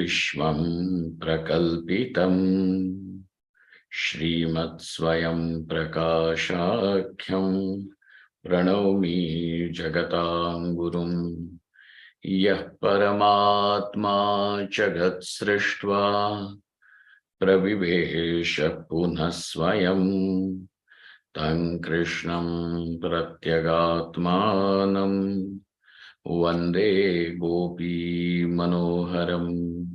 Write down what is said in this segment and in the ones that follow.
Vishwam Prakalpitam Shrimat Swayam Prakashakhyam Pranaumi Jagatam Gurum Yah Paramatma Jagat Srishtva Pravivesha Punah Swayam Tam Krishnam Pratyagatmanam Vande Gopi Manoharam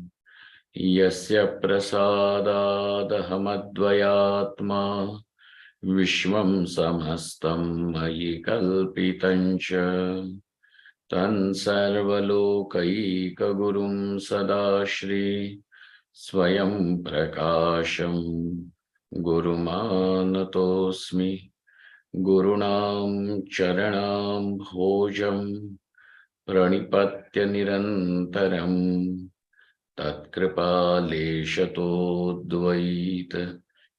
Yasya Prasadadahamadvayatma Vishwam Samhastam Mayi Kalpitancha Tan Sarvalokaika Gurum Sadashri Swayam Prakasham Gurumanatosmi Gurunam Charanam Bhojam Pranipatya Nirantaram Tatkripa Leshatodvaita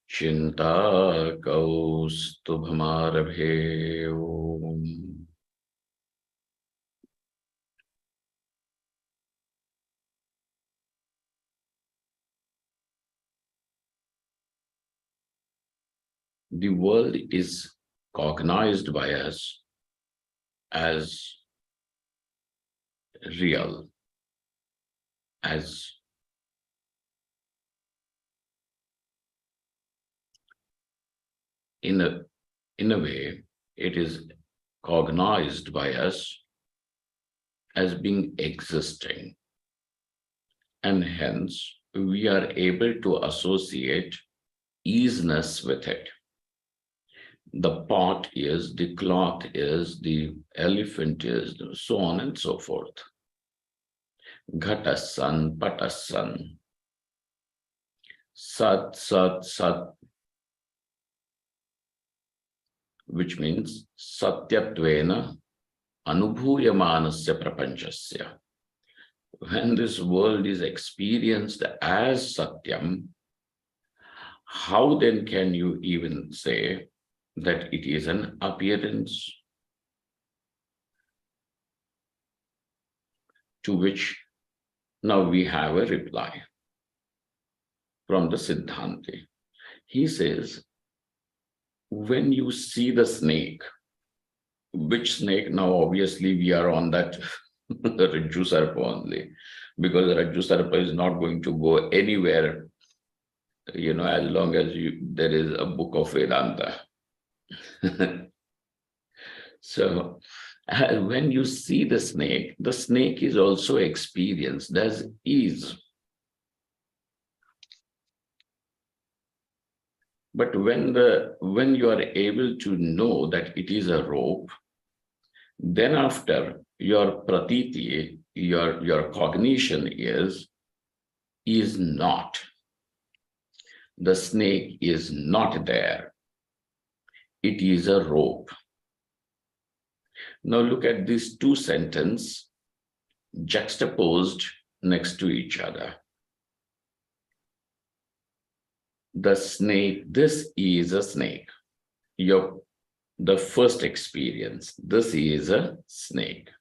Chinta Kaustubhamarabhe Om. The world is cognized by us as real, as in a way, it is cognized by us as being existing, and hence we are able to associate easiness with it. The pot is, the cloth is, the elephant is, so on and so forth. Ghatasan, patasan, sat, sat, sat, which means satyatvena anubhuyamanasya prapanchasya. When this world is experienced as satyam, how then can you even say that it is an appearance? To which now we have a reply from the Siddhanti. He says, when you see the snake, which snake? Now obviously we are on that Rajju Sarpa only, because Rajju Sarpa is not going to go anywhere, as long as there is a book of Vedanta. So when you see the snake is also experienced as ease. But when you are able to know that it is a rope, then after your pratiti, your cognition is not. The snake is not there. It is a rope. Now look at these two sentences juxtaposed next to each other. The snake, this is a snake. The first experience, this is a snake.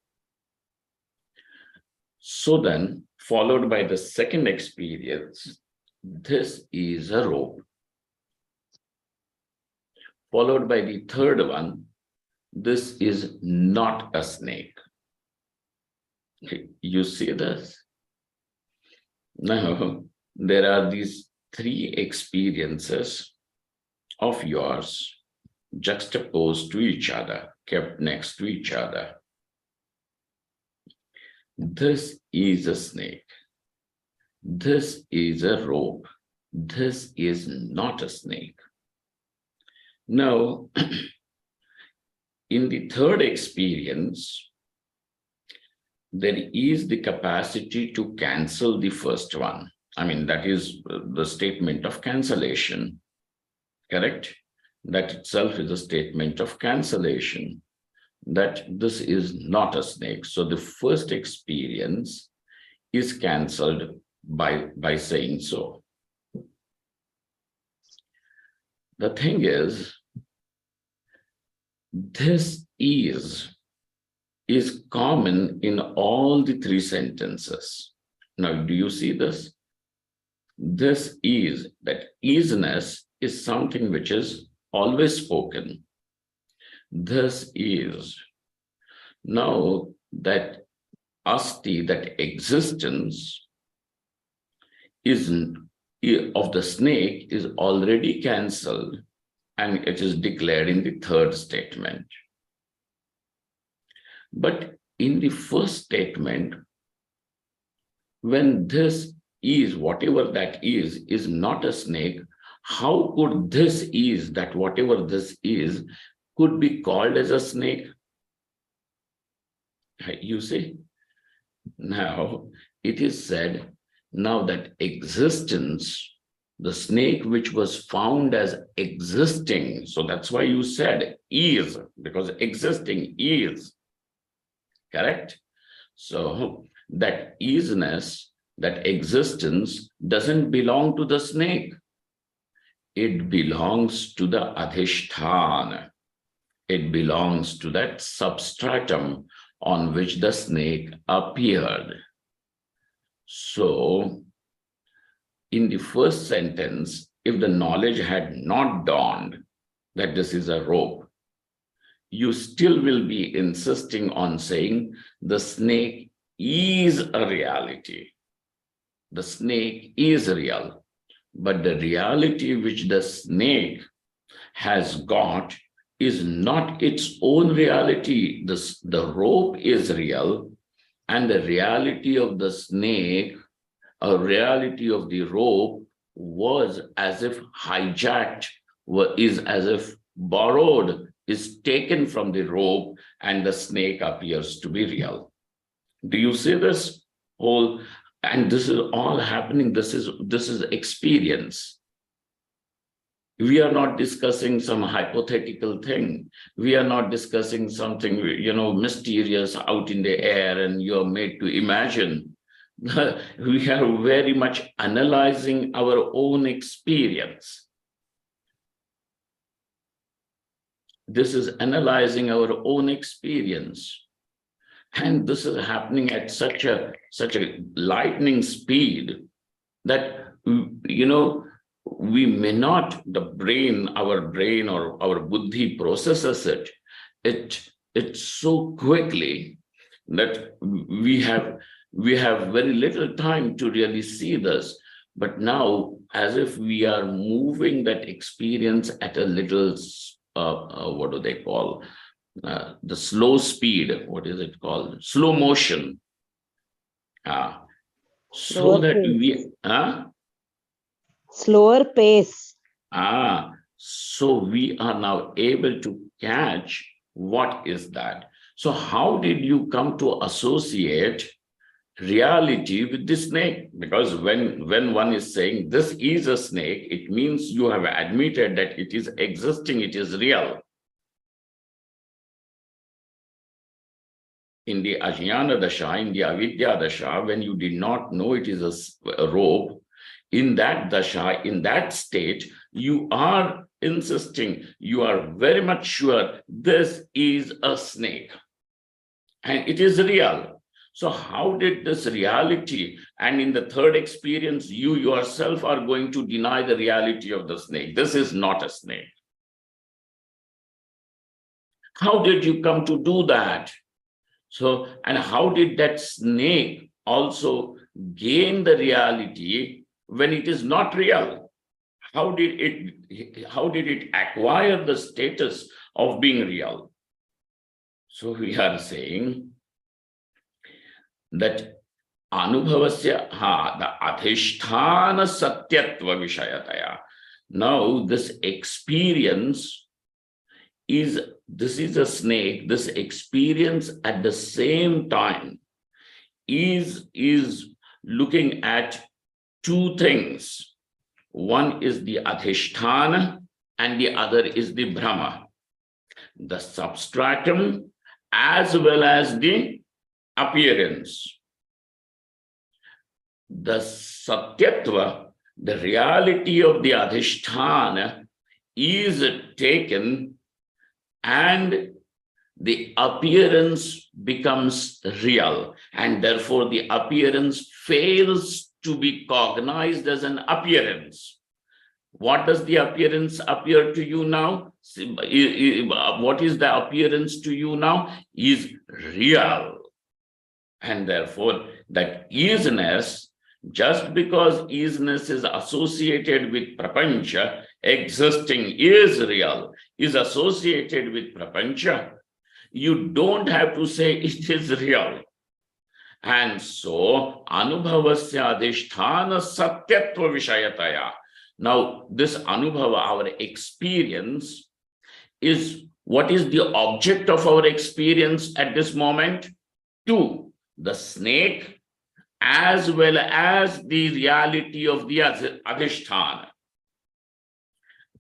So then, followed by the second experience, this is a rope. Followed by the third one, this is not a snake. You see this? Now, there are these three experiences of yours juxtaposed to each other, kept next to each other. This is a snake. This is a rope. This is not a snake. Now, in the third experience, there is the capacity to cancel the first one. I mean, that is the statement of cancellation, correct? That itself is a statement of cancellation, that this is not a snake. So the first experience is cancelled by saying so. The thing is, this is common in all the three sentences. Now, do you see this? This is, that isness is something which is always spoken. This is. Now that asti, that existence is of the snake is already cancelled, and it is declared in the third statement. But in the first statement, when this is, whatever that is not a snake, how could this is, that whatever this is, could be called as a snake? You see? Now, it is said, now that existence, the snake which was found as existing, so that's why you said is, because existing is, correct? So that isness, that existence doesn't belong to the snake. It belongs to the adhisthana. It belongs to that substratum on which the snake appeared. So, in the first sentence, if the knowledge had not dawned that this is a rope, you still will be insisting on saying the snake is a reality. The snake is real, but the reality which the snake has got is not its own reality. The rope is real, and the reality of the snake, a reality of the rope, was as if hijacked, is as if borrowed, is taken from the rope, and the snake appears to be real. Do you see this whole? And this is all happening. This is experience. We are not discussing some hypothetical thing. We are not discussing something, mysterious out in the air and you're made to imagine. We are very much analyzing our own experience. This is analyzing our own experience. And this is happening at such a lightning speed that, we may not, our brain or our buddhi processes it so quickly that we have very little time to really see this. But now, as if we are moving that experience at a little, what do they call? The slow speed, what is it called? Slow motion. So that we, slower pace. So we are now able to catch what is that. So how did you come to associate reality with the snake? Because when one is saying this is a snake, it means you have admitted that it is existing, it is real. In the Ajnana Dasha, in the Avidya Dasha, when you did not know it is a rope, in that Dasha, in that state, you are insisting, you are very much sure this is a snake and it is real. So how did this reality, and in the third experience, you yourself are going to deny the reality of the snake? This is not a snake. How did you come to do that? So, and how did that snake also gain the reality when it is not real? How did it acquire the status of being real? So we are saying that anubhavasya, the adhisthana satyatva vishayataya. Now this experience is, this is a snake, this experience at the same time is looking at two things. One is the adhisthana and the other is the Brahma, the substratum as well as the appearance. The satyatva, the reality of the adhisthana, is taken, and the appearance becomes real, and therefore the appearance fails to be cognized as an appearance. What does the appearance appear to you now? What is the appearance to you now? Is real. And therefore, that isness, just because isness is associated with prapancha, existing is real, is associated with prapancha, you don't have to say it is real. And so, anubhavasya adhishthana satyatva vishayataya. Now, this anubhava, our experience, is what is the object of our experience at this moment? Two, the snake, as well as the reality of the adhishthana.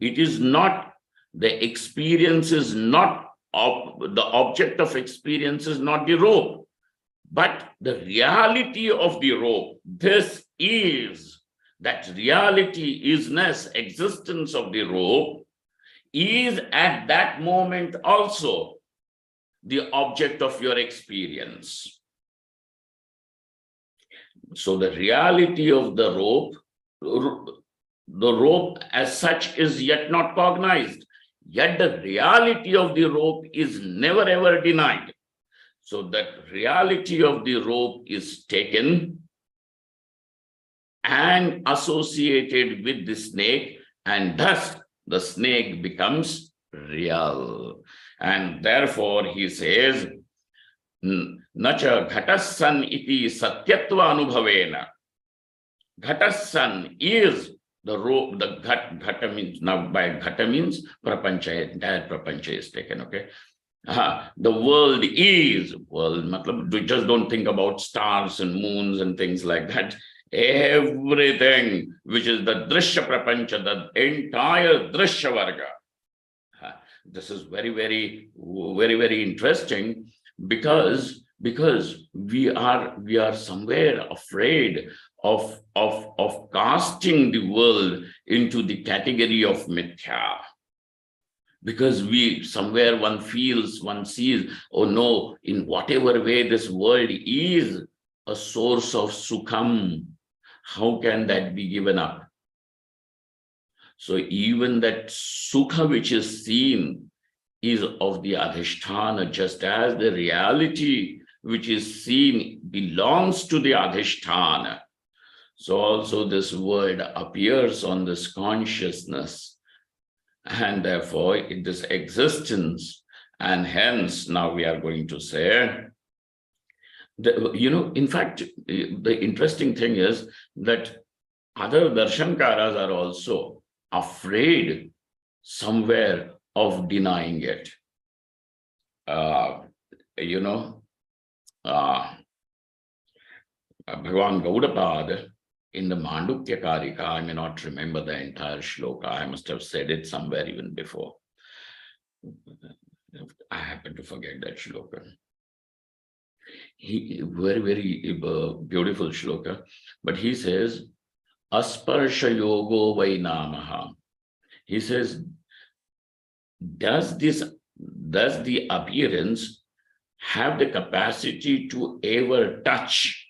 It is not, the experience is not, the object of experience is not the rope, but the reality of the rope. This is, that reality, isness, existence of the rope is at that moment also the object of your experience. So the reality of the rope as such is yet not cognized, yet the reality of the rope is never ever denied. So that reality of the rope is taken and associated with the snake, and thus the snake becomes real. And therefore he says, Nacha ghatasan iti satyatva anubhavena. Ghatasan is the rope, the ghata means, now by ghata means prapancha, entire prapancha is taken, okay? The world is, world, we just don't think about stars and moons and things like that. Everything which is the drishya prapancha, the entire drishya varga. This is very, very interesting, because we are somewhere afraid of casting the world into the category of mithya. Because we somewhere one feels, one sees, oh no, in whatever way this world is a source of sukham, how can that be given up? So even that sukha which is seen is of the adhishthana, just as the reality which is seen belongs to the adhishthana. So also this world appears on this consciousness, and therefore in this existence, and hence now we are going to say, in fact, the interesting thing is that other darshankaras are also afraid somewhere of denying it. Bhagavan Gaudapad in the Mandukya Karika, I may not remember the entire shloka, I must have said it somewhere even before. I happen to forget that shloka. He very beautiful shloka, but he says, Asparsha yogo vainamaha. He says, does the appearance have the capacity to ever touch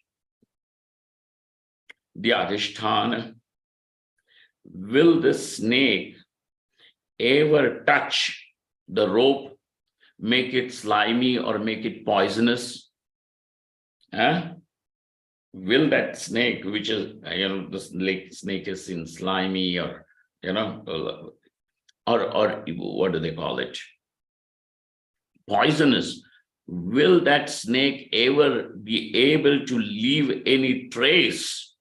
the adhishthana? Will the snake ever touch the rope, make it slimy or make it poisonous? Will that snake, which is, the snake is in slimy or, or what do they call it? Poisonous. Will that snake ever be able to leave any trace,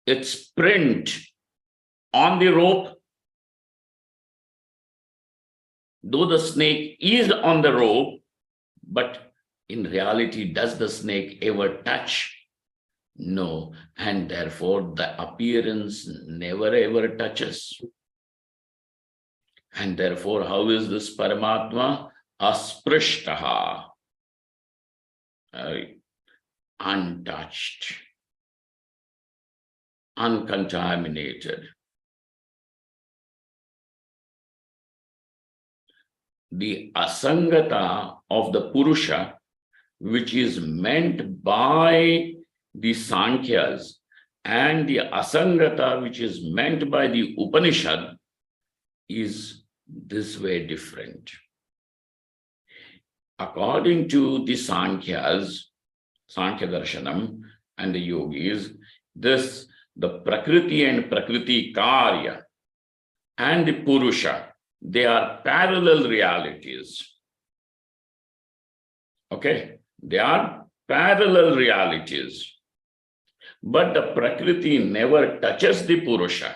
its print on the rope? Though the snake is on the rope, but in reality, does the snake ever touch? No, and therefore the appearance never ever touches. And therefore, how is this Paramatma? Asprishtaha, untouched, uncontaminated. the asangata of the Purusha, which is meant by the Sankhyas, and the asangata which is meant by the Upanishad is this way different. According to the Sankhya Darshanam and the yogis, the Prakriti and Prakriti Karya and the Purusha, they are parallel realities. Okay, they are parallel realities. But the Prakriti never touches the Purusha.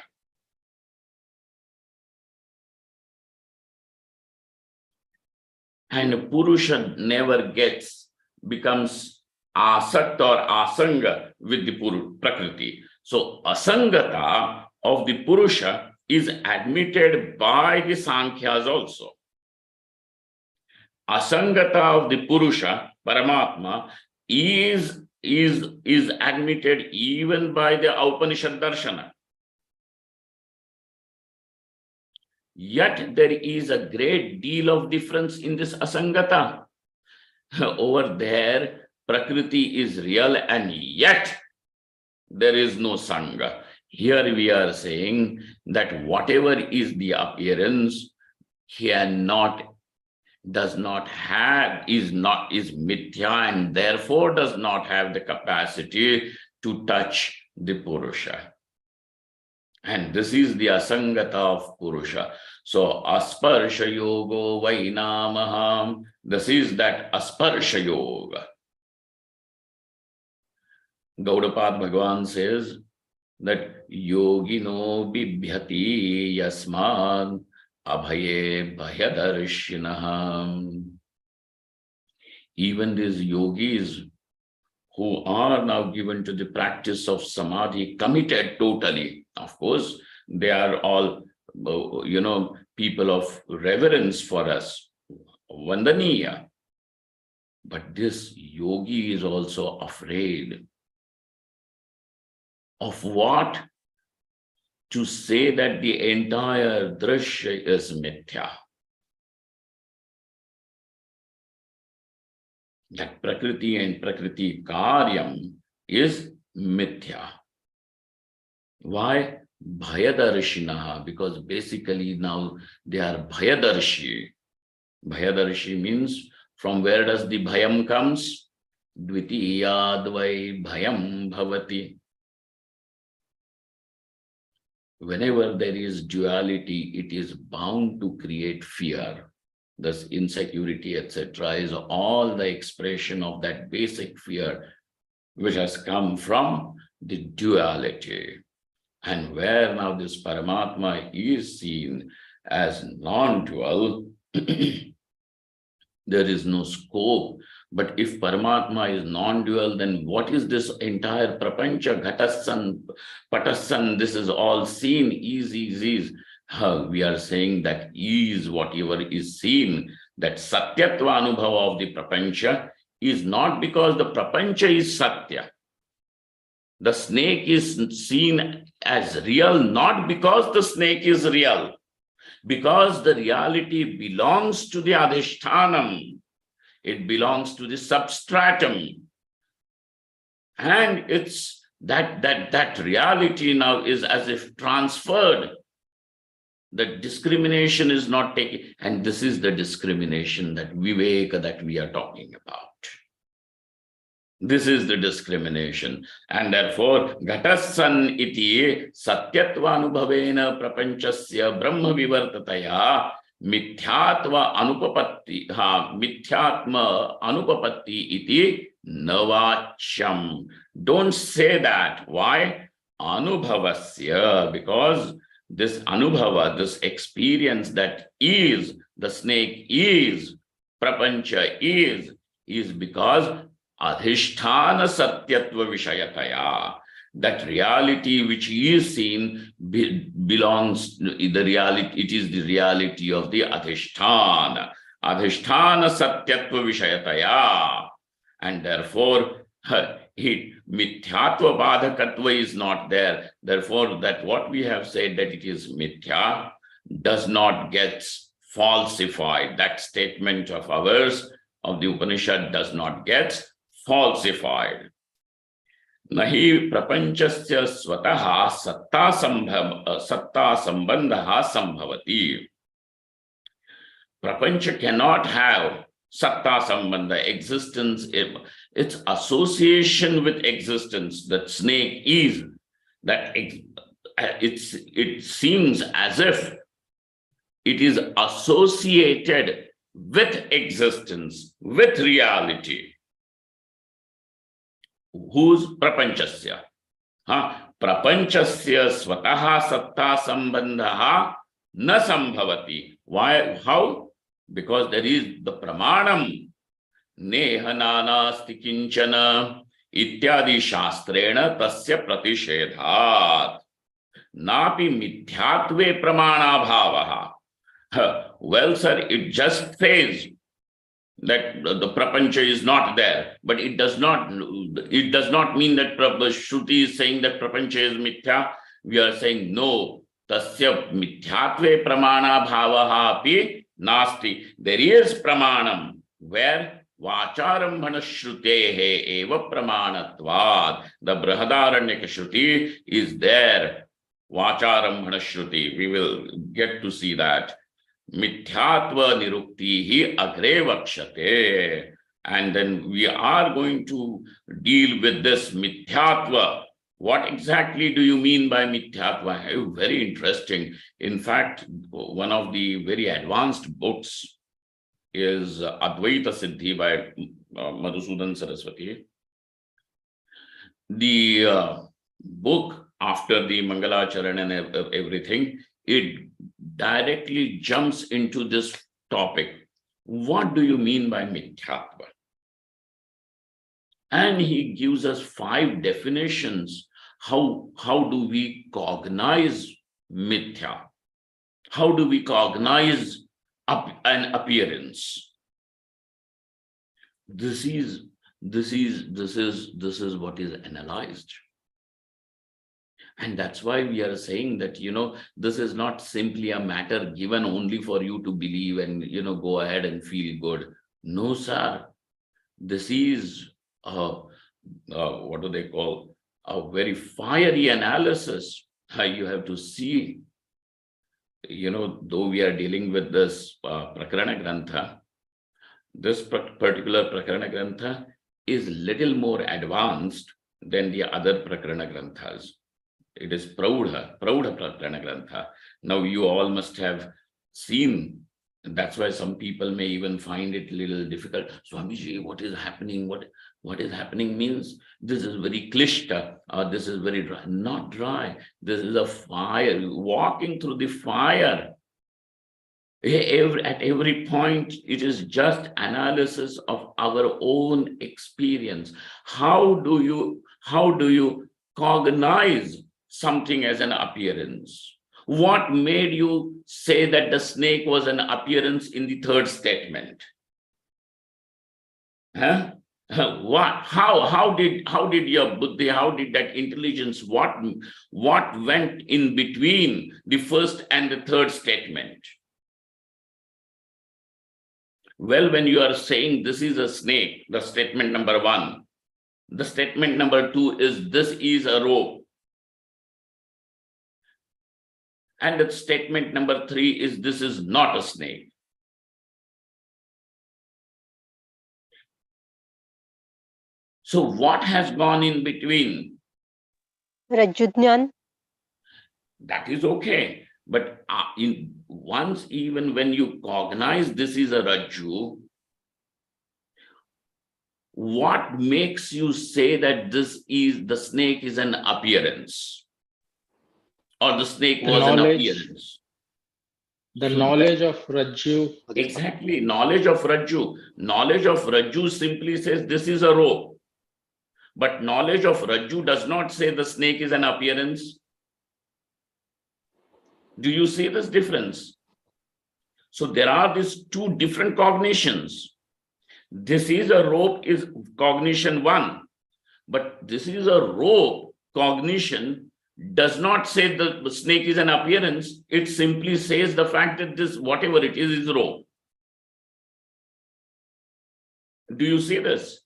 And Purusha never becomes asakt or asanga with the Prakriti. So asangata of the Purusha is admitted by the Sankhyas also. Asangata of the Purusha, Paramatma, is admitted even by the Upanishad Darshana. Yet there is a great deal of difference in this asangata. Over there, Prakriti is real, and yet there is no sangha. Here we are saying that whatever is the appearance is mithya, and therefore does not have the capacity to touch the Purusha. And this is the asangata of Purusha. So asparsha yogo vainamaham. This is that asparsha yoga. Gaudapad Bhagavan says that yogino bibhyati yasmad abhaye bhayadarshinaham. Even these yogis who are now given to the practice of samadhi, committed totally. Of course, they are all, people of reverence for us, vandaniya. But this yogi is also afraid of what? To say that the entire drishya is mithya. That Prakriti and Prakriti Karyam is mithya. Why? Bhayadarshinaha, because basically now they are Bhayadarshi. Bhayadarshi means from where does the Bhayam comes? Dvitiyadvai Bhayam Bhavati. Whenever there is duality, it is bound to create fear. Thus, insecurity, etc., is all the expression of that basic fear which has come from the duality. And where now this Paramatma is seen as non-dual, there is no scope. But if Paramatma is non-dual, then what is this entire prapancha, ghatasan, patasan, this is all seen, is. We are saying that is whatever is seen, that satyatva anubhava of the prapancha is not because the prapancha is satya. The snake is seen as real not because the snake is real, because the reality belongs to the adhishthanam. It belongs to the substratum. And it's that reality now is as if transferred. The discrimination is not taken. And this is the discrimination, that viveka that we are talking about. This is the discrimination. And therefore, ghatasan iti satyatva anubhavena prapanchasya brahma vivartataya mithyatva mithyatma anupapatti iti navacham. Don't say that. Why? Anubhavasya, because this anubhava, this experience that is, the snake is, prapancha is because adhisthana satyatva vishayataya. That reality which is seen belongs, the reality, it is the reality of the adhisthana. Adhisthana satyatva vishayataya. And therefore, mithyatva badhakatva is not there. Therefore, that what we have said that it is mithya does not get falsified. That statement of ours of the Upanishad does not get falsified. Nahi prapanchasya swataha satta sambandha sambhavati. Prapancha cannot have satta sambandha, existence, its association with existence. That snake is, that it seems as if it is associated with existence, with reality. Who's prapanchasya? Prapanchasya swataha satta sambandha na sambhavati. Why? How? Because there is the pramanam. Neha nanasti kinchana ityadi shastrena tasya pratishedhat. Napi mithyatve pramana bhavaha. Well, sir, it just says that the prapancha is not there, but it does not mean that Shruti is saying that prapancha is mithya. We are saying no. Tasya mithyatve pramana bhavaha api nasti. There is pramanam where vacharambhana shrutehe eva pramanatvad. The Brihadaranyaka Shruti is there. Vacharambhana Shruti. We will get to see that. Mithyatva niruktihi agre vakshate. And then we are going to deal with this mithyatva. What exactly do you mean by mithyatva? Very interesting. In fact, one of the very advanced books is Advaita Siddhi by Madhusudan Saraswati. The book, after the Mangalacharan and everything, it directly jumps into this topic. What do you mean by mithyatva? And he gives us 5 definitions. How do we cognize mithya? How do we cognize an appearance? This is what is analyzed. And that's why we are saying that, this is not simply a matter given only for you to believe and, go ahead and feel good. No, sir. This is, what do they call, a very fiery analysis. You have to see, though we are dealing with this Prakarana Grantha, this particular Prakarana Grantha is little more advanced than the other Prakarana Granthas. It is Praudha Prakarana Grantha. Now you all must have seen, and that's why some people may even find it a little difficult. Swamiji, what is happening? What is happening means this is very klishta, or this is very dry. Not dry. This is a fire, walking through the fire. At every point, it is just analysis of our own experience. How do you cognize something as an appearance? What made you say that the snake was an appearance in the third statement? What? How did your buddhi, how did that intelligence, what went in between the first and the third statement? Well, when you are saying this is a snake, the statement number 1, the statement number 2 is this is a rope. And the statement number 3 is this is not a snake. So what has gone in between? Rajjudnyan. That is okay. But even when you cognize this is a Rajju, what makes you say that the snake is an appearance? Or the snake was an appearance? The knowledge of Rajju. Exactly, knowledge of Rajju. Knowledge of Rajju simply says this is a rope. But knowledge of Rajju does not say the snake is an appearance. Do you see this difference? So there are these 2 different cognitions. This is a rope is cognition 1, but this is a rope cognition does not say the snake is an appearance. It simply says the fact that this, whatever it is rope. Do you see this?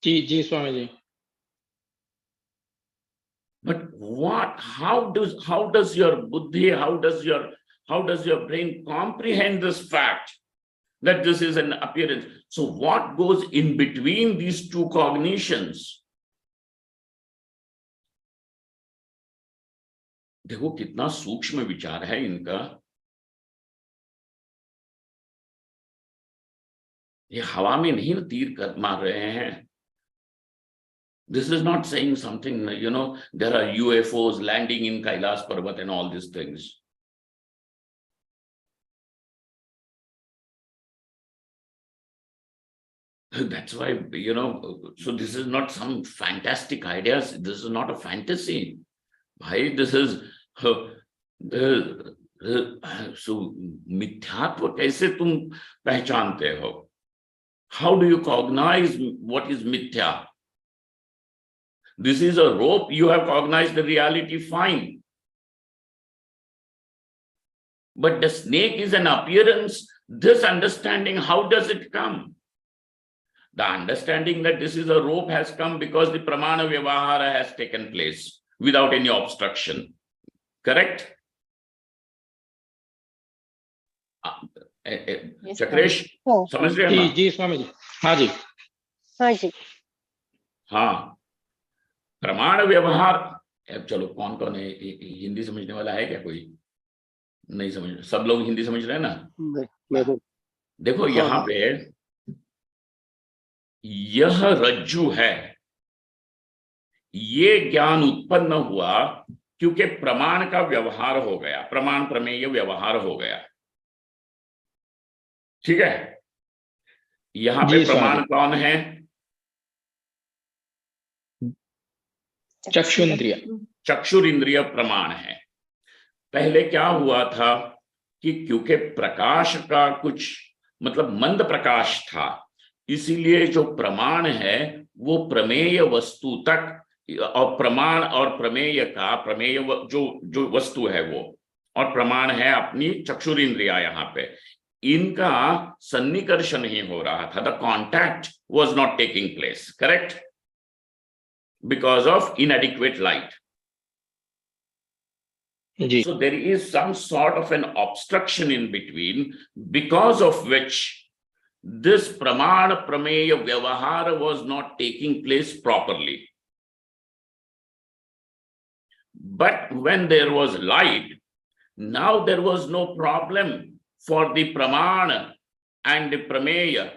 Ji Swamiji. But what, how does your buddhi, how does your brain comprehend this fact that this is an appearance? So what goes in between these two cognitions? देखो कितना सूक्ष्म विचार है इनका. ये हवा में नहीं तीर कर मार रहे हैं. This is not saying something, there are UFOs landing in Kailas Parvat and all these things. That's why, so this is not some fantastic ideas. This is not a fantasy. Why this is, so मिथ्यात्व कैसे तुम पहचानते हो? How do you cognize what is mithya? This is a rope, you have cognized the reality, fine. But the snake is an appearance. This understanding, how does it come? The understanding that this is a rope has come because the pramana vyavahara has taken place without any obstruction. Correct? Yes, Chakresh, Oh. समझ रहे हैं? जी स्वामी जी. हाँ जी. हाँ जी. हाँ, प्रमाण व्यवहार. अब चलो कौन कौन है हिंदी समझने वाला है क्या? कोई नहीं समझ, सब लोग हिंदी समझ रहे हैं ना? देखो यहाँ पे यह रज्जु है, ये ज्ञान उत्पन्न हुआ क्योंकि प्रमाण का व्यवहार हो गया, प्रमाण प्रमेय व्यवहार हो गया. ठीक है, यहां पे प्रमाण कौन है? चक्षुरिंद्रिय. चक्षुरिंद्रिय प्रमाण है. पहले क्या हुआ था कि क्योंकि प्रकाश का कुछ मतलब मंद प्रकाश था, इसीलिए जो प्रमाण है वो प्रमेय वस्तु तक, और प्रमाण और प्रमेय का, प्रमेय जो वस्तु है वो, और प्रमाण है अपनी चक्षुरिंद्रिया, यहाँ पे इनका सन्निकर्ष नहीं हो रहा था. The contact was not taking place. Correct? Because of inadequate light. So there is some sort of an obstruction in between, because of which this pramana prameya vyavahara was not taking place properly. But when there was light, now there was no problem for the pramana and the prameya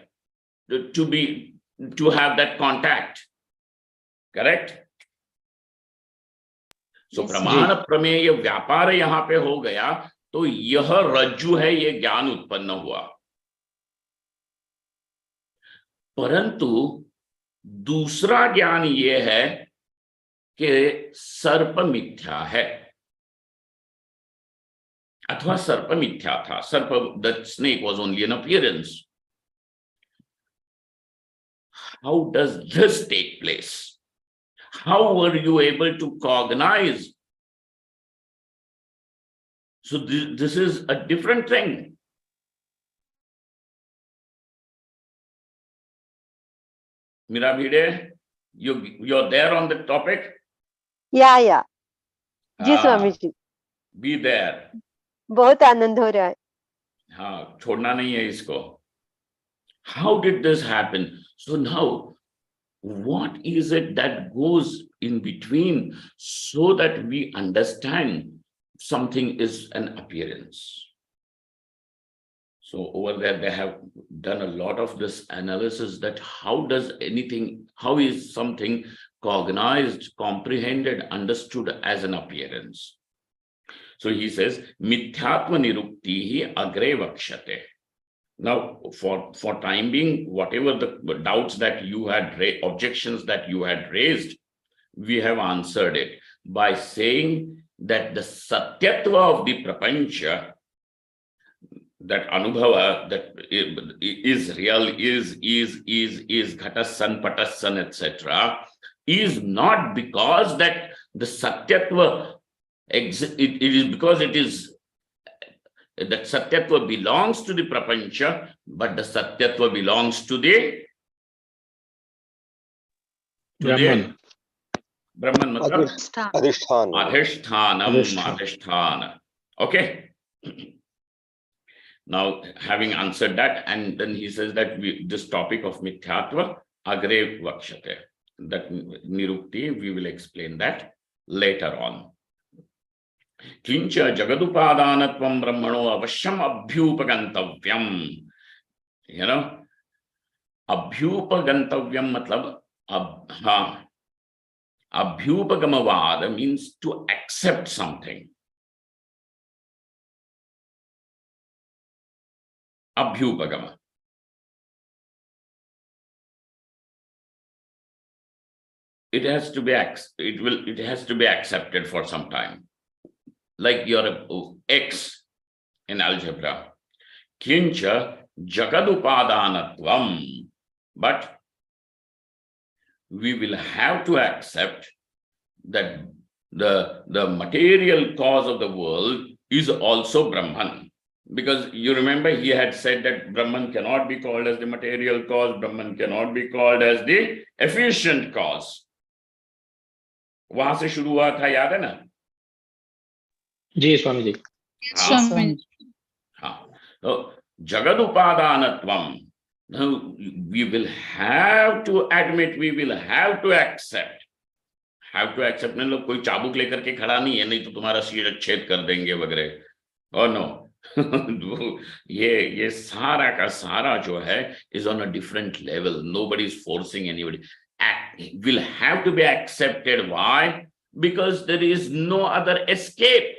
to have that contact. Correct? So प्रमाण प्रमेय व्यापार यहां पे हो गया, तो यह रज्जु है, ये ज्ञान उत्पन्न हुआ. परंतु दूसरा ज्ञान ये है कि सर्प मिथ्या है, अथवा सर्प मिथ्या था. सर्प, the snake was only an appearance. How does this take place? How were you able to cognize? So this is a different thing. Mira Bhide, you're there on the topic? या जी स्वामी जी. Be there. बहुत आनंद हो रहा है. हाँ, छोड़ना नहीं है इसको. How did this happen? So now, what is it that goes in between so that we understand something is an appearance? So over there, they have done a lot of this analysis that how is something cognized, comprehended, understood as an appearance? So he says, mithyatva niruktihi agre vakshate. Now, for time being, whatever the doubts that you had objections that you had raised, we have answered it by saying that the satyatva of the prapancha, that anubhava, that is real, is ghatassan, patassan, etc., is not because that the Satyatva, it is because it is that Satyatva belongs to the Prapancha, but the Satyatva belongs to the Brahman. Brahman matlab Adhisthana. Adhisthana. Okay. Now, having answered that, and then he says that this topic of Mithyatva, Agre Vakshate. That Nirukti, we will explain that later on. Kincha Jagadupadanatvam Brahmano Avashyam Abhyupagantavyam. You know, Abhyupagantavyam matlab, Abhyupagamavada means to accept something. Abhyupagama. It has to be accepted for some time. Like your x in algebra. Kincha jagadupadanatvam. But we will have to accept that the material cause of the world is also Brahman. Because you remember he had said that Brahman cannot be called as the material cause, Brahman cannot be called as the efficient cause. वहां से शुरू हुआ था, याद है ना? जी Swami ji. So Jagad Upadanatvam. Now we will have to admit, we will have to accept. Have to accept नहीं, लोग कोई चाबुक लेकर के खड़ा नहीं है, नहीं तो तुम्हारा सिर छेद कर देंगे वगैरह. Oh no. ये सारा का सारा जो है is on a different level. Nobody is forcing anybody. Will have to be accepted. Why? Because there is no other escape.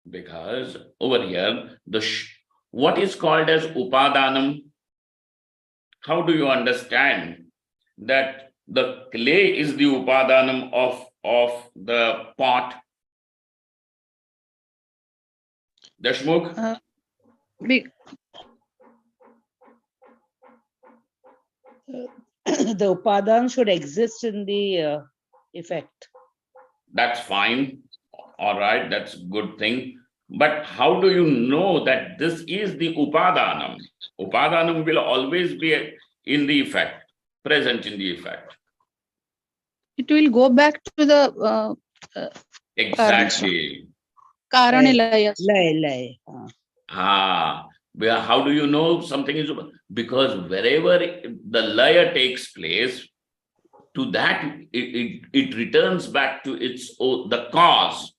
Because over here, what is called as upadanam? How do you understand that the clay is the upadanam of the pot? Dashmukh? The upadan should exist in the effect. That's fine. All right, that's a good thing. But how do you know that this is the upadanam? Upadanam will always be in the effect, present in the effect. It will go back to the Exactly. Karanilayas. Lay. How do you know something is? Because wherever the laya takes place, to that it returns back to the cause.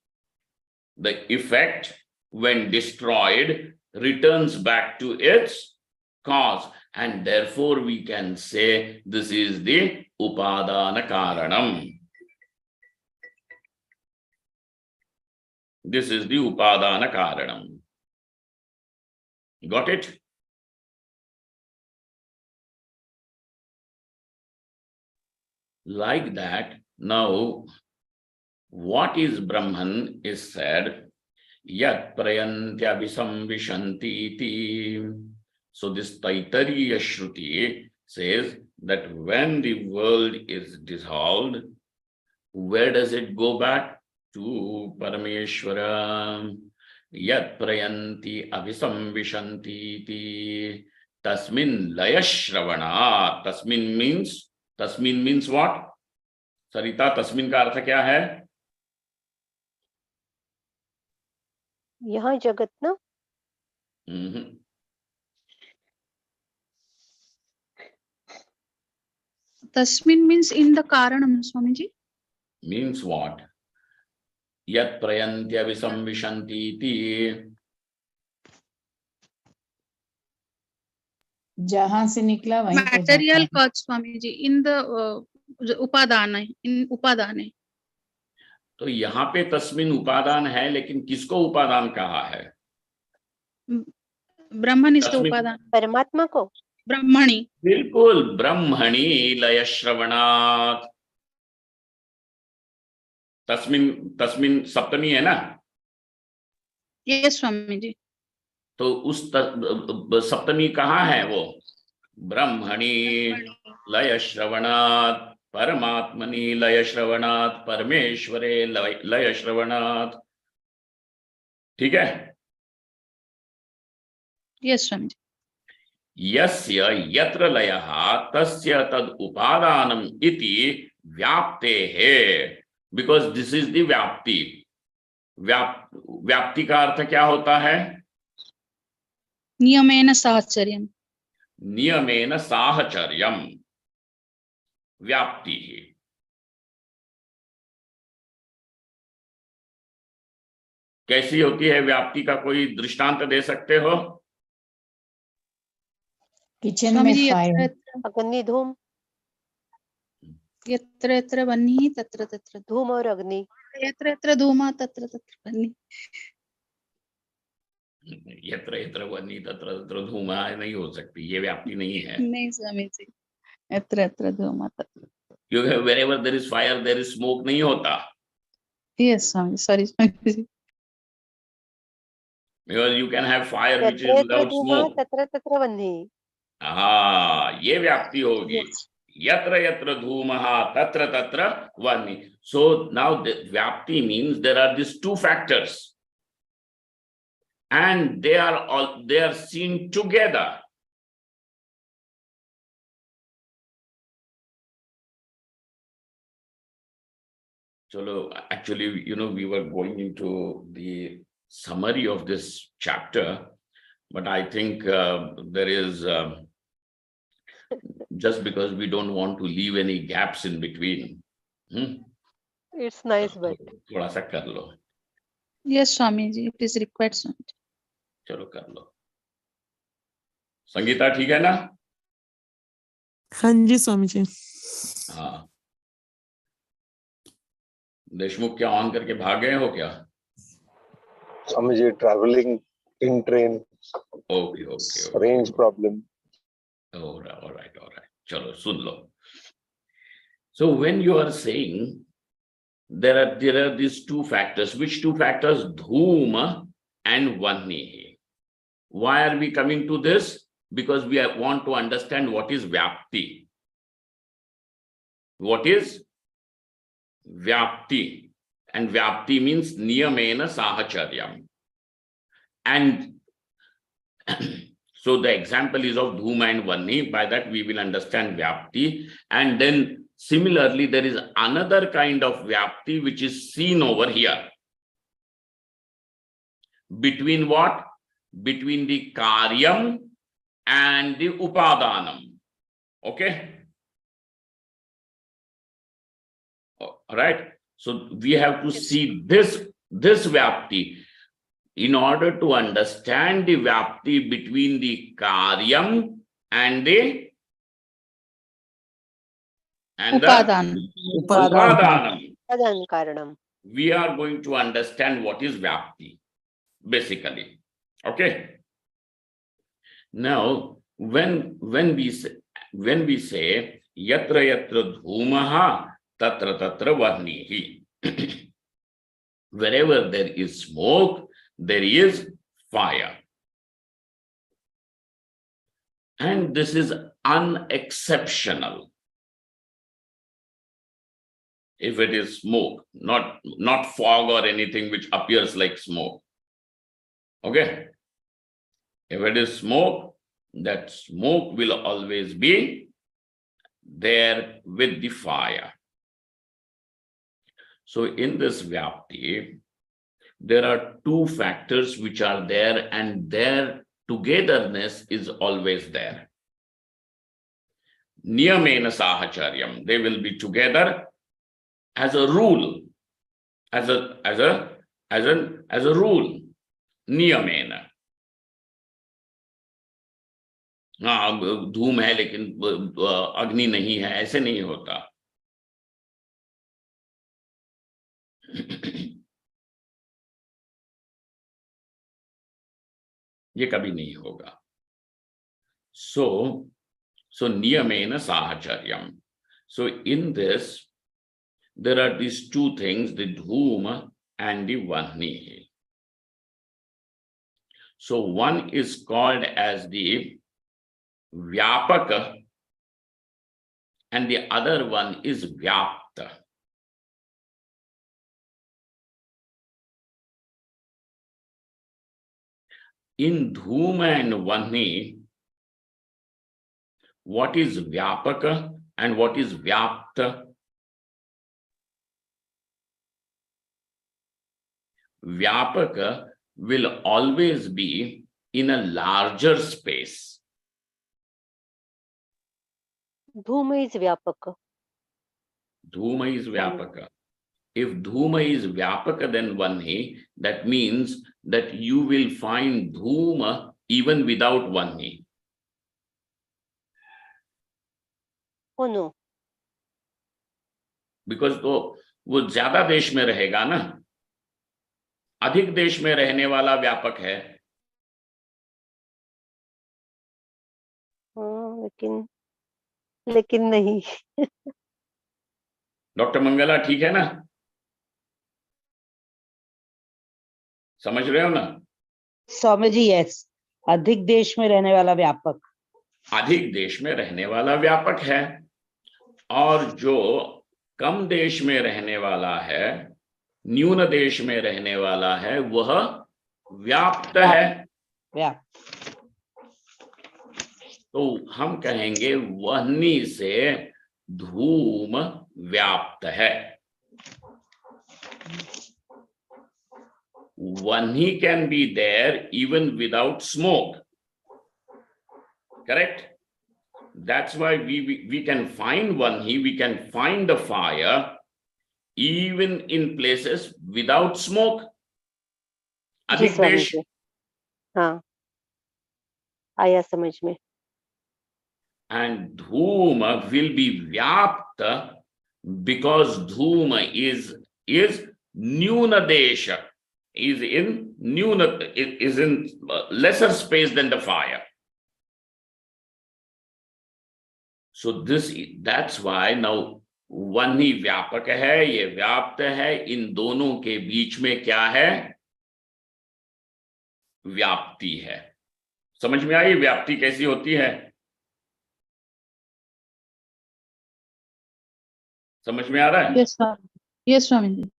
The effect, when destroyed, returns back to its cause. And therefore we can say this is the upadana karanam. This is the upadana karanam. Got it? Like that, now, what is Brahman is said, yat prayantya visamvishanti iti. So this Taittiriya Shruti says that when the world is dissolved, where does it go back? To Parameshwara. Yat prayanti avisamvishanti iti. Tasmin layashravana. Tasmin means what? Sarita, tasmin का अर्थ क्या है? यहाँ जगत ना? Tasmin means in the Karanam, Swamiji. Means what? Yat prayantya visamvishanti iti. जहां से निकला वहीं पे Material जाता है। cause, Swamiji, in the upadana, in upadane. तो यहाँ पे तस्मिन उपादान है, लेकिन किसको उपादान कहा है? Brahman is the upadana. परमात्मा को? Brahmani. बिल्कुल, ब्रह्मणि लय श्रवणात्. तस्मिन सप्तमी है ना? Yes, Swamiji. तो उस सप्तमी कहाँ है वो? ब्रह्मणि लय श्रवणात्. परमात्मनि लय श्रवणात्, परमेश्वरे लय श्रवणात्। ठीक है? Yes, Swamiji. यस्य यत्र लयः तस्य तद उपादानम इति व्याप्तेः, because this is the व्याप्ति। व्याप्ति का अर्थ क्या होता है? नियमेन साहचर्यम। नियमेन साहचर्यम व्याप्ति है। कैसी होती है व्याप्ति का कोई दृष्टांत दे सकते हो? किचन में फायर, अग्नि धूम, यत्र यत्र वह्निः तत्र तत्र धूम और अग्नि। यत्र यत्र धूमः तत्र तत्र वह्निः। यत्र यत्र वह्नि तत्र तत्र धूमा नहीं हो सकती, ये व्याप्ति नहीं है। नहीं स्वामी जी, यत्र यत्र धूमः तत्र। क्योंकि wherever there is fire there is smoke नहीं होता। Yes, Swami. Sorry, Swami ji. Because you can have fire which is यत्र यत्र without धूमः smoke। तत्र तत्र वह्निः। हाँ, ये व्याप्ति होगी। Yes. यत्र यत्र धूमः तत्र तत्र वह्नि। So now the व्याप्ति means there are these two factors, and they are seen together. So actually, we were going into the summary of this chapter, but I think there is just because we don't want to leave any gaps in between. It's nice, but थोड़ा सा कर लो। Yes, Swami ji. It is required, Swami ji. चलो कर लो। संगीता ठीक है ना? हाँ जी स्वामी जी। हाँ। देशमुख क्या ऑन करके भाग गए हो क्या? Swami ji, travelling in train, okay. Range problem. All right. चलो सुन लो। So when you are saying there are these two factors, which two factors? Dhuma and Vahni. Why are we coming to this? Because we want to understand what is Vyapti. What is Vyapti? And Vyapti means Niyamena Sahacharyam. And so the example is of Dhuma and Vahni. By that we will understand Vyapti. And then similarly, there is another kind of Vyapti which is seen over here. Between what? Between the Karyam and the Upadanam. Okay? All right. So we have to see this Vyapti. In order to understand the Vyapti between the Karyam and the Upadan. Upadanam, तदन कारणम। we are going to understand what is Vyapti, basically. Okay. Now, when we say yatra yatra dhumaha tatra tatra vahnihi, wherever there is smoke, there is fire. And this is unexceptional. If it is smoke, not fog or anything which appears like smoke. Okay? If it is smoke, that smoke will always be there with the fire. So in this Vyapti, there are two factors which are there, and their togetherness is always there. Niyamena Sahacharyam, they will be together as a rule, as a rule. Niyamena. हाँ, धूम है लेकिन अग्नि नहीं है, ऐसे नहीं होता। ये कभी नहीं होगा। So niyamena sahacharyam. So in this, there are these two things, the dhuma and the vahni. So one is called as the vyapaka and the other one is vyapta. In dhuma and vanni, what is vyapaka and what is vyapta? Vyapaka will always be in a larger space. Dhuma is Vyapaka. Dhuma is vyapaka. If dhuma is vyapaka, then vanni, that means that you will find dhuma even without vanni. Oh no. Because तो वो ज्यादा देश में रहेगा ना, अधिक देश में रहने वाला व्यापक है. लेकिन नहीं. डॉक्टर मंगला ठीक है ना? समझ रहे हो ना? स्वामी जी, यस, अधिक देश में रहने वाला व्यापक. अधिक देश में रहने वाला व्यापक है, और जो कम देश में रहने वाला है, न्यून देश में रहने वाला है, वह व्याप्त है. व्याप्त. तो हम कहेंगे वह्नि से धूम व्याप्त है. Vanni can be there even without smoke. Correct? That's why we can find Vanni, we can find the fire even in places without smoke. जी अधिक स्वामी देश. जी. हाँ, आया समझ में. And dhuma will be vyapta because dhuma is nyuna desha, is in lesser space than the fire. So that's why now vanni व्यापक है, ये व्याप्त है, इन दोनों के बीच में क्या है? व्याप्ति है. समझ में आई व्याप्ति कैसी होती है? समझ में आ रहा है? Yes, Swamiji.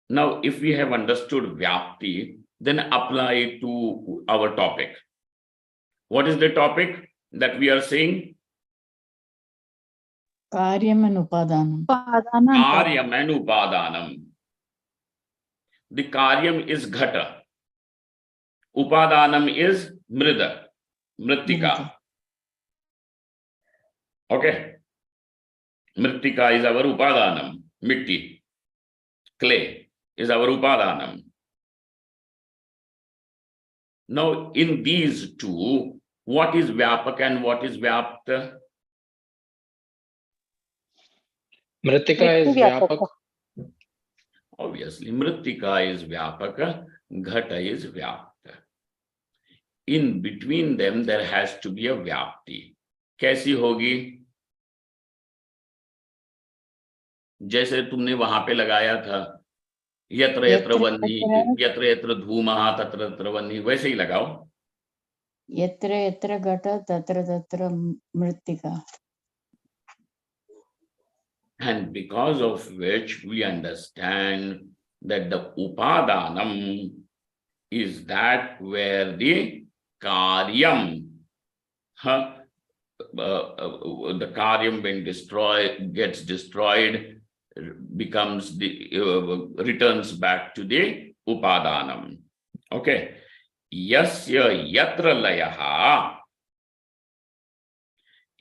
Now, if we have understood vyapti, then apply it to our topic. What is the topic that we are saying? Karyam and Upadanam. Karyam and Upadanam. The Karyam is Ghata. Upadanam is Mrida, Mrittika. Okay. Mrittika is our Upadanam. Mitti, clay is our Upadanam. Now, in these two, what is Vyapaka and what is Vyapta? Mritika is Vyapak. Obviously, Mritika is Vyapaka, Ghata is Vyapta. In between them, there has to be a Vyapti. कैसी होगी? जैसे तुमने वहां पे लगाया था यत्र यत्र वह्नि, यत्र यत्र धूमः तत्र तत्र वह्नि, वैसे ही लगाओ. यत्र यत्र घटा तत्र तत्र मृत्तिका. And because of which we understand that the upadanam is that where the karyam, the karyam being destroyed, gets destroyed, becomes returns back to the upadanam. Okay. Yasya yatra layaha.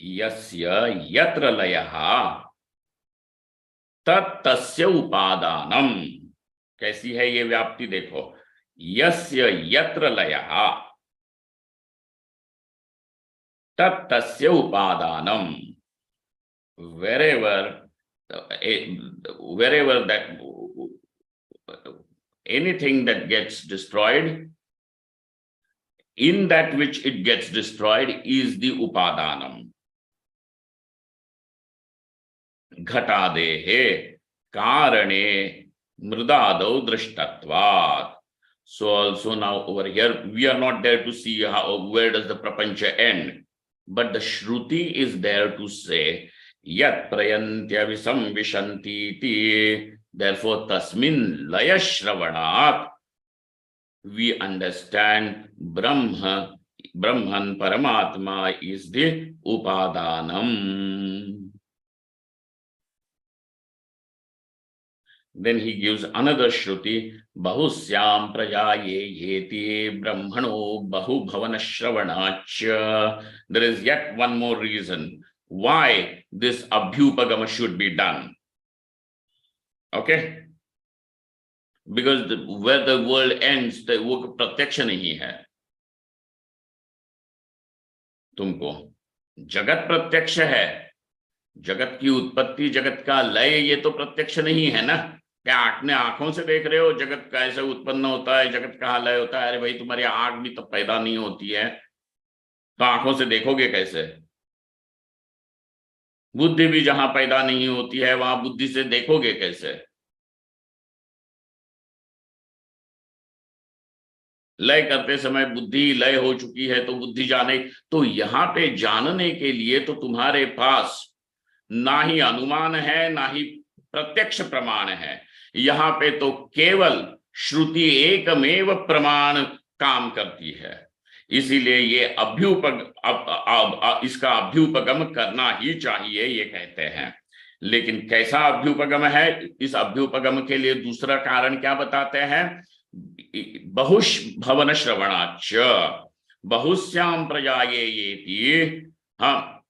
Yasya yatra layaha. तस्य उपादानम. कैसी है ये व्याप्ति? देखो, यस्य यत्र लयः तस्य उपादानम. wherever that anything that gets destroyed, in that which it gets destroyed is the upadanam. घटादेहे कारणे मृदादौ दृष्टत्वात्. So also now over here we are not there to see where does the prapancha end, but the Shruti is there to say Yat prayantya visamvishanti. Therefore, tasmin laya shravanat, we understand Brahman Paramatma is the Upadanam. Then he gives another Shruti, Bahusyam Prajaye Yeti Brahmano Bahu Bhavana Shravanach. There is yet one more reason why this Abhyupagama should be done. Okay? Because where the world ends, the वो प्रत्यक्ष नहीं है तुमको, जगत प्रत्यक्ष है, जगत की उत्पत्ति, जगत का लय, ये तो प्रत्यक्ष नहीं है ना। क्या अपने आंखों से देख रहे हो जगत कैसे उत्पन्न होता है, जगत का लय होता है? अरे भाई, तुम्हारी आंख भी तो पैदा नहीं होती है, तो आंखों से देखोगे कैसे? बुद्धि भी जहां पैदा नहीं होती है वहां बुद्धि से देखोगे कैसे? लय करते समय बुद्धि लय हो चुकी है तो बुद्धि जाने, तो यहां पे जानने के लिए तो तुम्हारे पास ना ही अनुमान है ना ही प्रत्यक्ष प्रमाण है, यहां पे तो केवल श्रुति एकमेव प्रमाण काम करती है। इसीलिए ये इसका अभ्युपगम करना ही चाहिए, ये कहते हैं। लेकिन कैसा अभ्युपगम है? इस अभ्युपगम के लिए दूसरा कारण क्या बताते हैं? बहुश भवन श्रवणाच बहुश्याम प्रजायेति। हाँ,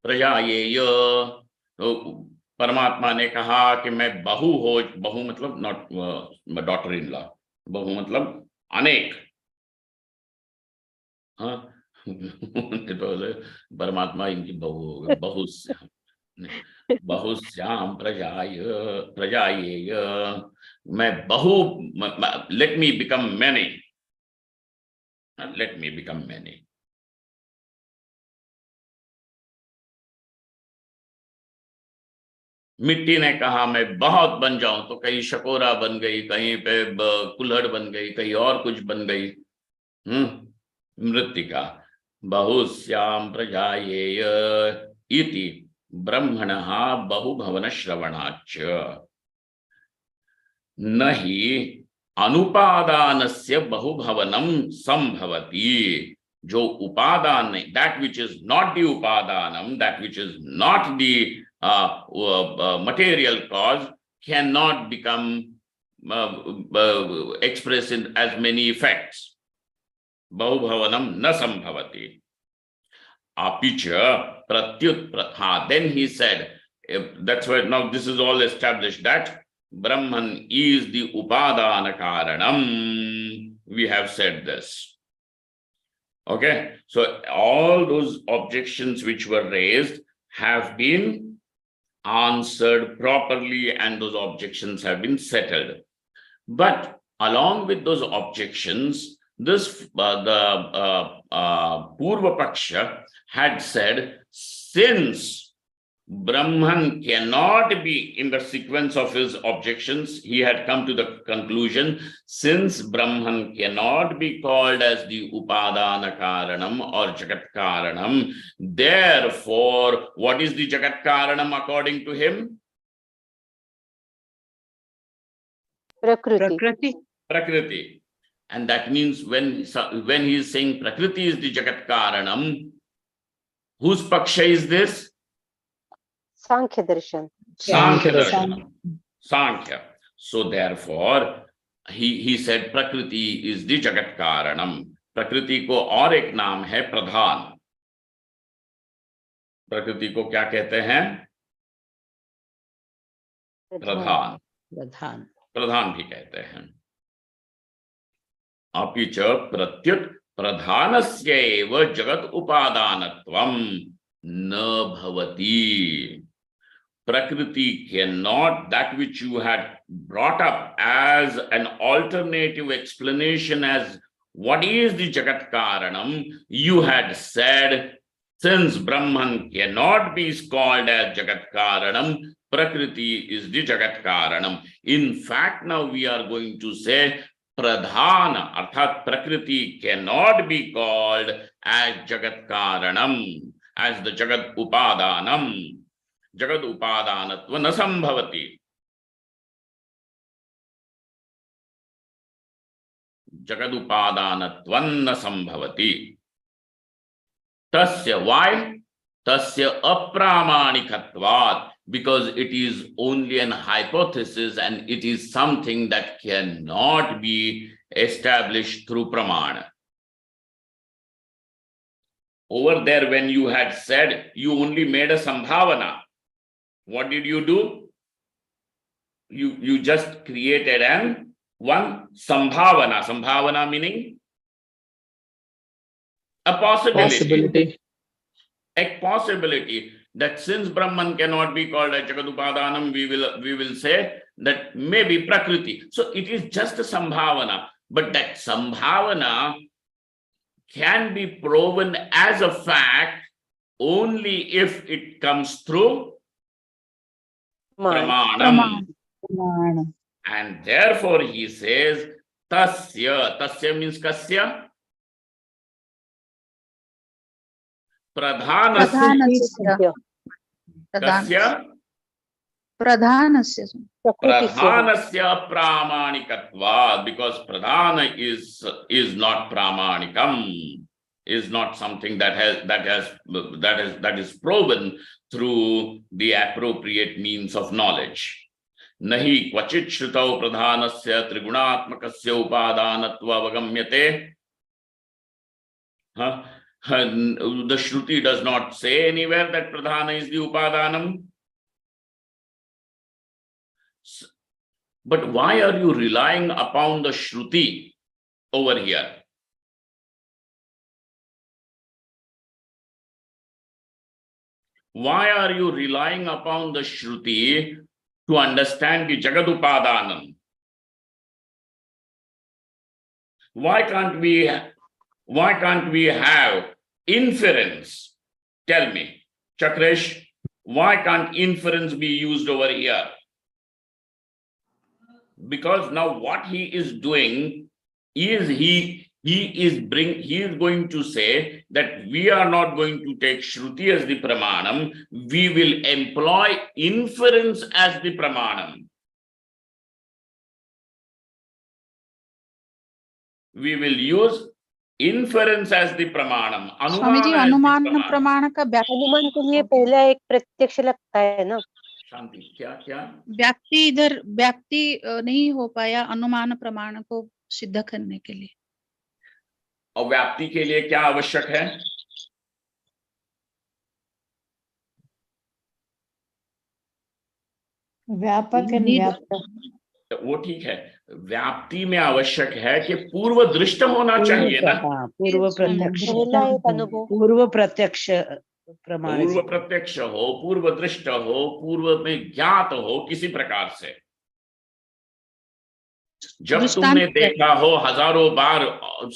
प्रजायेय, तो परमात्मा ने कहा कि मैं बहु मतलब नॉट डॉटर इन लॉ, बहु मतलब अनेक। हाँ तो परमात्मा इनकी बहु हो गए, बहुश्याम प्रजायेय, मैं बहु, let me become many, let me become many. मिट्टी ने कहा मैं बहुत बन जाऊं, तो कहीं शकोरा बन गई, कहीं पे कुल्हड़ बन गई, कहीं और कुछ बन गई। मृत्तिका। बहुश्याम प्रजायेय इति ब्रह्मणः बहुभवन श्रवणाच नहि अनुपादानस्य बहुभवनम संभवति। जो उपादान नहीं, that which is not the upadanam, that which is not the material cause, cannot become expressed in as many effects. Bahubhavanam na sambhavati. Apicha pratyut. Then he said, that's why now this is all established, that Brahman is the upadana karanam. We have said this. Okay, so all those objections which were raised have been answered properly and those objections have been settled. But along with those objections, this Purva Paksha had said, since Brahman cannot be, in the sequence of his objections, he had come to the conclusion, since Brahman cannot be called as the Upadana Karanam or Jagat Karanam, therefore, what is the Jagat Karanam according to him? Prakriti. Prakriti. And that means when he is saying Prakriti is the Jagat Karanam, whose Paksha is this? Sankhya Darshan. Sankhya Darshan. Sankhya. So therefore, he said Prakriti is the Jagat Karanam. Prakriti को और एक नाम है प्रधान. प्रकृति को क्या कहते हैं? प्रधान. प्रधान. प्रधान भी कहते हैं. अपि च प्रत्युत प्रधानस्य एव जगत उपादानत्वम न भवति. Prakriti cannot, that which you had brought up as an alternative explanation as what is the Jagat Karanam, you had said, since Brahman cannot be called as Jagat Karanam, Prakriti is the Jagat Karanam. In fact, now we are going to say Pradhana, arthat Prakriti cannot be called as Jagat Karanam. as the Jagad Upadanam. Jagad Upadanatva na sambhavati. Jagad Upadanatvan na sambhavati. Tasya, why? Tasya apramanikatvat, because it is only an hypothesis and it is something that cannot be established through pramana. Over there, when you had said you only made a sambhavana, what did you do? You just created one sambhavana. Sambhavana meaning a possibility. A possibility that since Brahman cannot be called a Jagadupadanam, we will say that maybe Prakriti. So it is just a sambhavana, but that sambhavana can be proven as a fact only if it comes through pramanam. And therefore he says, tasya. Tasya means kasya? Pradhanasya. Kasya? Pradhanasya. Pradhanasya pramanikatva, because pradhana is not pramanikam, is not something that is proven through the appropriate means of knowledge. Nahi kvachit shrutau pradhanasya trigunatmakasya upadanatva avagamyate. The Shruti does not say anywhere that pradhana is the upadanam. But why are you relying upon the Shruti over here? Why are you relying upon the Shruti to understand the Jagadupadanam? Why can't we have inference? Tell me, Chakresh, why can't inference be used over here? Because now what he is doing is he is going to say that we are not going to take Shruti as the pramanam, we will employ inference as the pramanam. We will use inference as the pramanam. Swami ji अनुमान प्रमाण का अनुमान के लिए पहला एक प्रत्यक्ष लगता है ना. शांति, क्या व्याप्ति इधर व्याप्ति नहीं हो पाया अनुमान प्रमाण को सिद्ध करने के लिए. और व्याप्ति के लिए क्या आवश्यक है? व्यापक एंड व्याप्त. वो ठीक है, व्याप्ति में आवश्यक है कि पूर्व दृष्ट होना चाहिए ना. पूर्व प्रत्यक्ष. पूर्व प्रत्यक्ष प्रमाण. पूर्व प्रत्यक्ष हो, पूर्व दृष्ट हो, पूर्व में ज्ञात हो किसी प्रकार से. जब तुमने देखा हो हजारों बार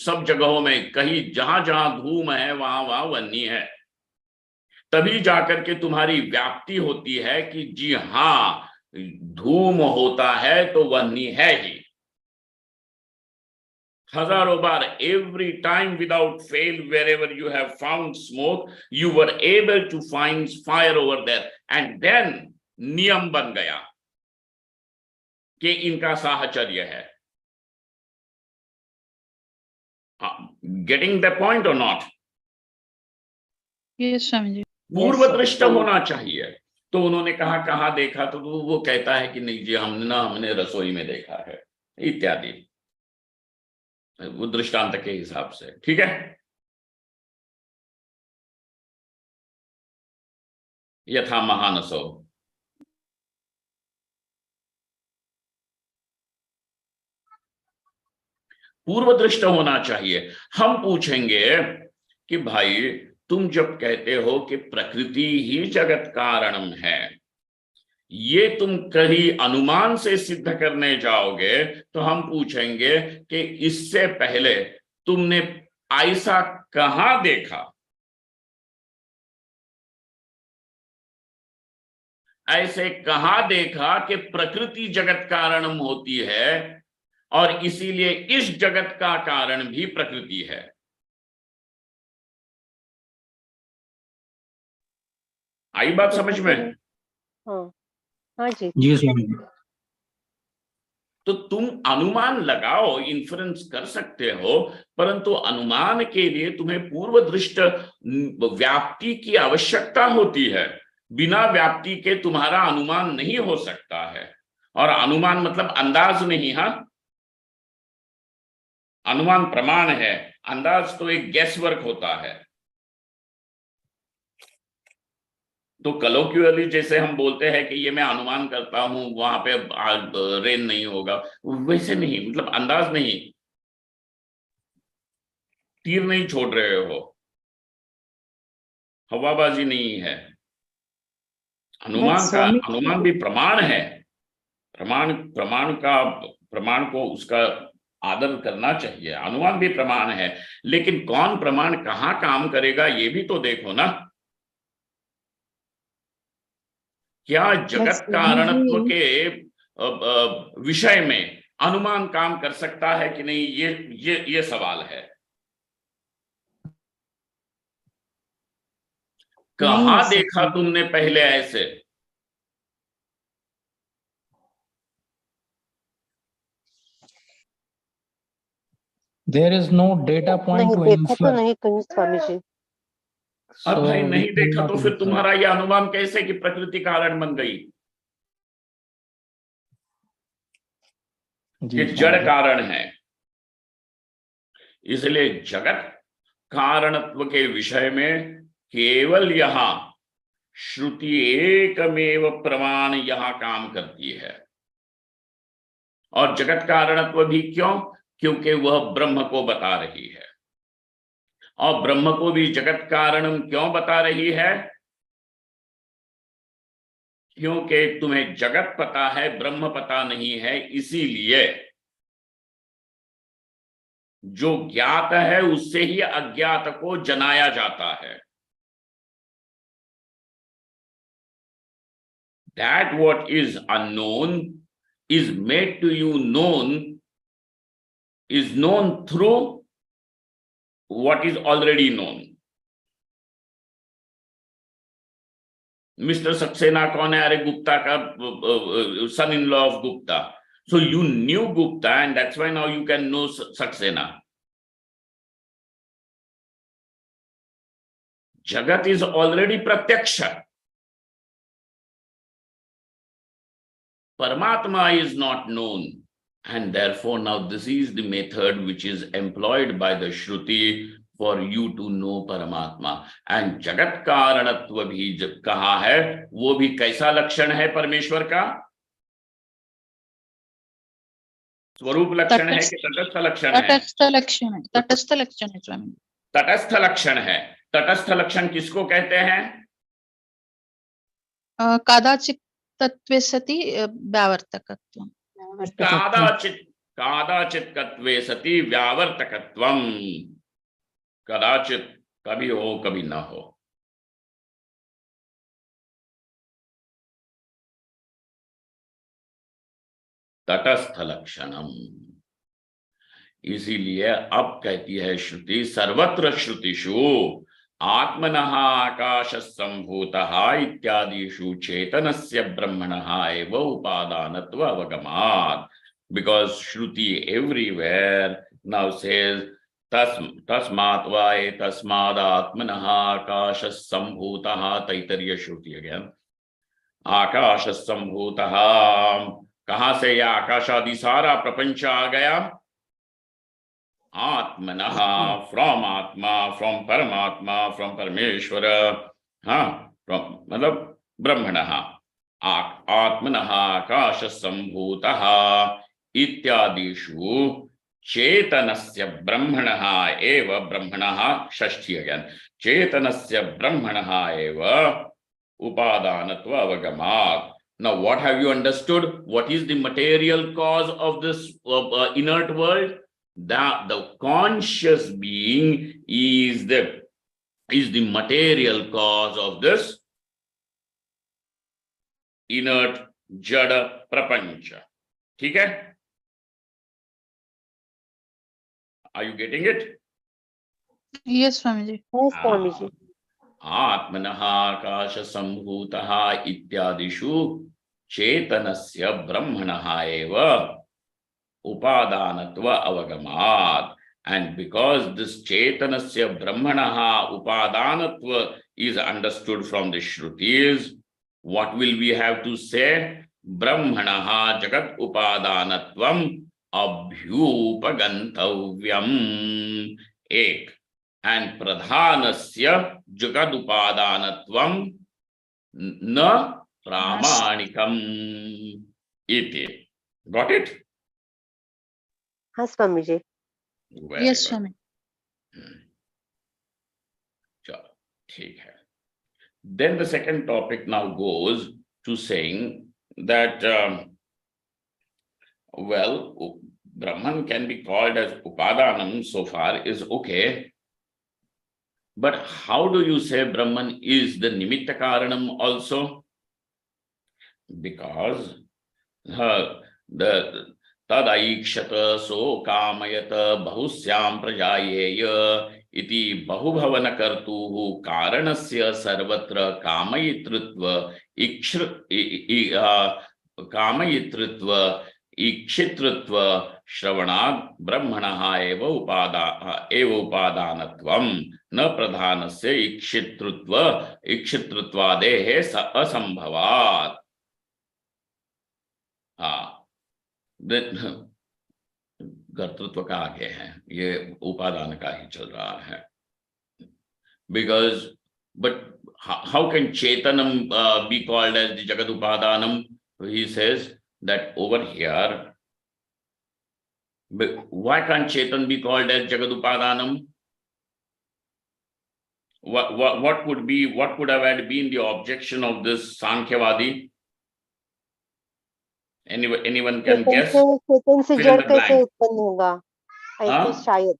सब जगहों में, कहीं जहां जहां धूम है वहां वन्नी है, तभी जाकर के तुम्हारी व्याप्ति होती है कि जी हाँ धूम होता है तो वन्नी है ही. हजारों बार, every time without fail, wherever you have found smoke, you were able to find fire over there, and then नियम बन गया कि इनका साहचर्य है. Getting the point or not? Yes, Swami ji. पूर्व दृष्ट होना चाहिए. तो उन्होंने कहा देखा, तो वो कहता है कि नहीं जी हमने रसोई में देखा है इत्यादि, वो दृष्टांत के हिसाब से. ठीक है. यथा महानसो. पूर्व दृष्ट होना चाहिए. हम पूछेंगे कि भाई तुम जब कहते हो कि प्रकृति ही जगत कारणम है, ये तुम कहीं अनुमान से सिद्ध करने जाओगे तो हम पूछेंगे कि इससे पहले तुमने ऐसा कहां देखा, ऐसे कहां देखा कि प्रकृति जगत कारणम होती है और इसीलिए इस जगत का कारण भी प्रकृति है. आई बात समझ देखा तो में? नहीं। हाँ हाँ जी। जी स्वामी जी। तो तुम अनुमान लगाओ, इन्फ्रेंस कर सकते हो, परंतु अनुमान के लिए तुम्हें पूर्व दृष्ट व्याप्ति की आवश्यकता होती है। बिना व्याप्ति के तुम्हारा अनुमान नहीं हो सकता है। और अनुमान मतलब अंदाज नहीं, हाँ, अनुमान प्रमाण है, अंदाज तो एक गैस वर्क होता है। तो कलोक्युअली जैसे हम बोलते हैं कि ये मैं अनुमान करता हूं वहां पे रेन नहीं होगा, वैसे नहीं, मतलब अंदाज नहीं, तीर नहीं छोड़ रहे हो, हवाबाजी नहीं है। अनुमान भी प्रमाण है। प्रमाण को उसका आदर करना चाहिए। अनुमान भी प्रमाण है, लेकिन कौन प्रमाण कहाँ काम करेगा ये भी तो देखो ना। क्या जगत कारणत्व के विषय में अनुमान काम कर सकता है कि नहीं, ये सवाल है। कहाँ देखा तुमने पहले ऐसे? There is no data point नहीं to देखा तो infer. नहीं कहीं स्वामी जी। अब भाई So नहीं we देखा cannot तो फिर infer. तुम्हारा ये अनुमान कैसे कि प्रकृति कारण बन गई, जी ये स्वामी जड़ जी। कारण है। इसलिए जगत कारणत्व के विषय में केवल यहां श्रुति एकमेव प्रमाण यहां काम करती है। और जगत कारणत्व भी क्यों? क्योंकि वह ब्रह्म को बता रही है। और ब्रह्म को भी जगत कारणम क्यों बता रही है? क्योंकि तुम्हें जगत पता है, ब्रह्म पता नहीं है, इसीलिए जो ज्ञात है उससे ही अज्ञात को जनाया जाता है। That what is unknown is made to you known, is known through what is already known. Mister Saxena कौन है? अरे गुप्ता का son in law of Gupta. So you knew Gupta and that's why now you can know Saxena. Jagat is already pratyaksha. Paramatma is not known, and therefore now this is the method which is employed by the Shruti for you to know Paramatma. And Jagat Karanatva भी जब कहा है, वो भी कैसा लक्षण है परमेश्वर का? स्वरूप लक्षण है कि तटस्थ लक्षण है? तटस्थ लक्षण है, तटस्थ लक्षण है स्वामी। तटस्थ लक्षण है। तटस्थ लक्षण किसको कहते हैं? कदाचित् तत्वे सति व्यावर्तकत्वम्। कादाचित्कत्वे सति व्यावर्तकत्वम्। कदाचित कभी हो कभी ना हो। तटस्थ लक्षणम। इसीलिए अब कहती है श्रुति, सर्वत्र श्रुतिषु आत्मनः आकाश संभूतः इत्यादिषु चेतनस्य ब्रह्मणः एव उपादानत्व अवगमात्. Because Shruti everywhere now says tasmat va tasmad atmanah akasha sambhutah. Taittiriya Shruti again. आकाश संभूतः, कहां से यह आकाश आदि सारा प्रपंच आ गया? आत्मनः, फ्रॉम आत्मा, फ्रॉम परमात्मा, फ्रॉम परमेश्वर, हाँ, फ्रॉम मतलब ब्रह्मणः, आत्मनः आकाश संभूतः इत्यादिषु चेतनस्य ब्रह्मणः एव, ब्रह्मणः षष्ठी अगेन, चेतनस्य ब्रह्मणः एव upadanatva avagamat. Now what have you understood? What is the material cause of this inert world? That the conscious being is the material cause of this inert jada prapancha. ठीक है? Are you getting it? Yes Swami ji. हाँ स्वामी जी। आत्मनः आकाश संभूतः इत्यादिषु चेतनस्य ब्रह्मणः एव उपादानत्व अवगमात्. And because this chetanasya brahmanaha upadanatva is understood from the Shrutis, what will we have to say? Brahmanaha jagat upadanatvam abhyupagantavyam ek. And pradhanasya jagat upadanatvam na pramanikam iti. Got it? हाँ Swami ji. Very yes good. स्वामी. चलो ठीक है. Then the second topic now goes to saying that well, Brahman can be called as Upadanam so far is okay, but how do you say Brahman is the Nimitta Karanam also? Because the Tadaikshata so kamayata bahusyam prajayeya iti bahubhavana kartuhu karanasya sarvatra kamayitritva kamayitritva ikshitritva shravanad brahmanaha eva upadanatvam na pradhanasya ikshitritvadehe asambhavat. कर्तृत्व का आगे है, ये उपादान का ही चल रहा है. Because but how can Chetanam be called as the Jagat Upadanam? He says that over here, why can't Chetan be called as Jagat Upadanam? What could have been the objection of this Sankhyavadi? Anyone can guess? चेतन से Fill in जड़ the कैसे blank. उत्पन्न होगा? आई हाँ? Think शायद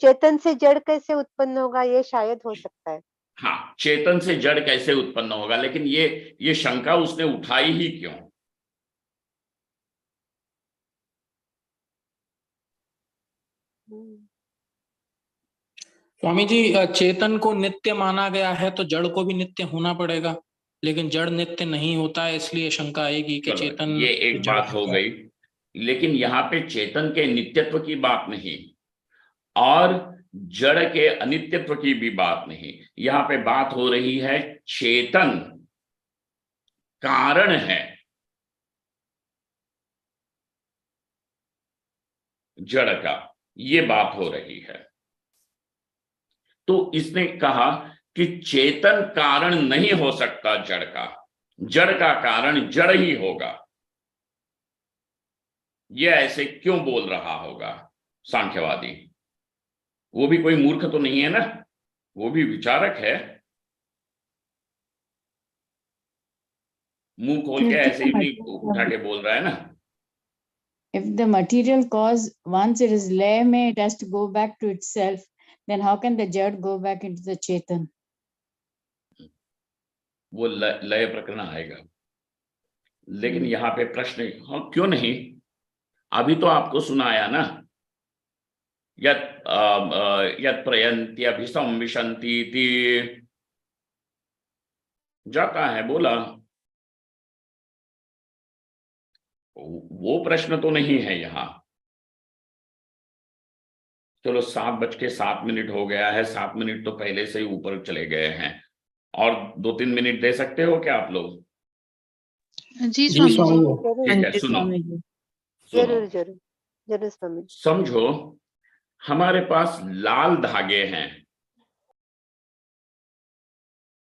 चेतन से जड़ कैसे उत्पन्न होगा, ये शायद हो सकता है. हाँ, चेतन से जड़ कैसे उत्पन्न होगा, लेकिन ये शंका उसने उठाई ही क्यों? स्वामी जी, चेतन को नित्य माना गया है तो जड़ को भी नित्य होना पड़ेगा, लेकिन जड़ नित्य नहीं होता है, इसलिए शंका आएगी कि चेतन ये एक बात हो गई. लेकिन यहाँ पे चेतन के नित्यत्व की बात नहीं और जड़ के अनित्यत्व की भी बात नहीं. यहाँ पे बात हो रही है चेतन कारण है, जड़ का, ये बात हो रही है. तो इसने कहा कि चेतन कारण नहीं हो सकता जड़ का, जड़ का कारण जड़ ही होगा. ये ऐसे क्यों बोल रहा होगा सांख्यवादी? वो भी कोई मूर्ख तो नहीं है ना, वो भी विचारक है. मुंह खोल के ऐसे ही नहीं उठा के बोल रहा है ना. If the material cause, once it is lay mein, it has to go back to itself, then how can the jad go back into the chetan? वो लय प्रकरण आएगा. लेकिन यहाँ पे प्रश्न, हाँ क्यों नहीं, अभी तो आपको सुनाया ना, यत् प्रयन्ति अभिसंविशन्ति इति जाता है, बोला. वो प्रश्न तो नहीं है यहाँ. चलो 7:07 हो गया है, 7 मिनट तो पहले से ही ऊपर चले गए हैं, और 2-3 मिनट दे सकते हो क्या आप लोग? जी स्वामी जी. ठीक है, सुनो. जरूर जरूर जरूर स्वामी. समझो हमारे पास लाल धागे हैं,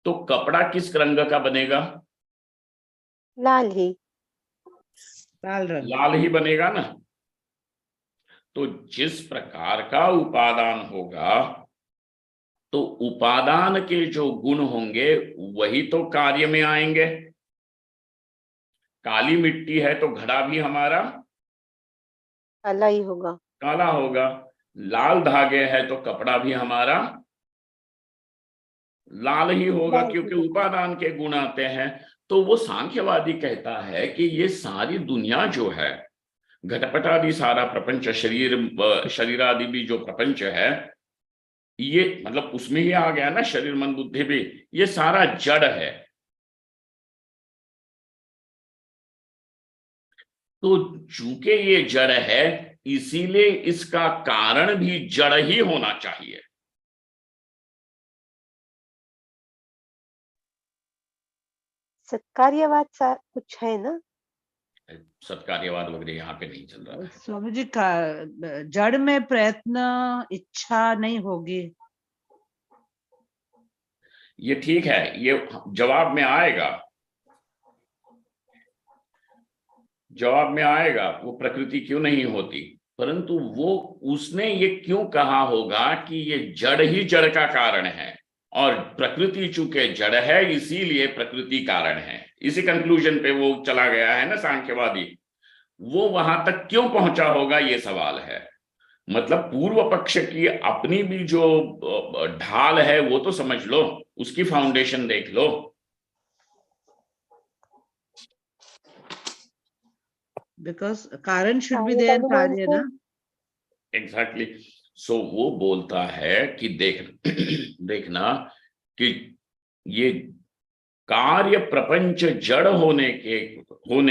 तो कपड़ा किस रंग का बनेगा? लाल ही. लाल रंग. लाल ही बनेगा ना. तो जिस प्रकार का उपादान होगा, तो उपादान के जो गुण होंगे वही तो कार्य में आएंगे. काली मिट्टी है तो घड़ा भी हमारा काला ही होगा, काला होगा. लाल धागे है तो कपड़ा भी हमारा लाल ही होगा, क्योंकि उपादान के गुण आते हैं. तो वो सांख्यवादी कहता है कि ये सारी दुनिया जो है, घटपट आदि सारा प्रपंच, शरीर आदि भी जो प्रपंच है, ये मतलब उसमें ही आ गया ना, शरीर मन बुद्धि भी, ये सारा जड़ है। तो चूंकि ये जड़ है, इसीलिए इसका कारण भी जड़ ही होना चाहिए। सत्कार्यवाद सा कुछ है ना? सत्कार्यवाद वगैरह यहाँ पे नहीं चल रहा है। स्वामी जी का जड़ में प्रयत्न इच्छा नहीं होगी। ये ठीक है, ये जवाब में आएगा, जवाब में आएगा वो प्रकृति क्यों नहीं होती, परंतु वो उसने ये क्यों कहा होगा कि ये जड़ ही जड़ का कारण है, और प्रकृति चूंकि जड़ है इसीलिए प्रकृति कारण है। इसी कंक्लूजन पे वो चला गया है ना सांख्यवादी। वो वहां तक क्यों पहुंचा होगा, ये सवाल है। मतलब पूर्व पक्ष की अपनी भी जो ढाल है वो तो समझ लो, उसकी फाउंडेशन देख लो। बिकॉज कारण शुड बी देयर कार्य ना। एग्जैक्टली। सो वो बोलता है कि देखना कि ये कार्य प्रपंच जड़ होने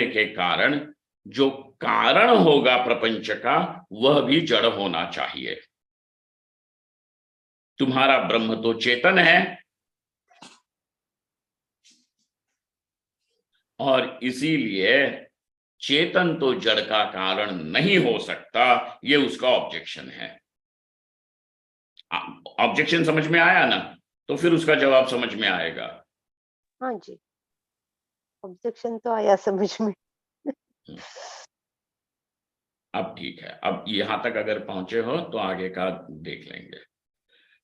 के कारण जो कारण होगा प्रपंच का वह भी जड़ होना चाहिए। तुम्हारा ब्रह्म तो चेतन है, और इसीलिए चेतन तो जड़ का कारण नहीं हो सकता, ये उसका ऑब्जेक्शन है। ऑब्जेक्शन समझ में आया ना, तो फिर उसका जवाब समझ में आएगा। हाँ जी, ऑब्जेक्शन तो आया समझ में। अब ठीक है, अब यहां तक अगर पहुंचे हो तो आगे का देख लेंगे।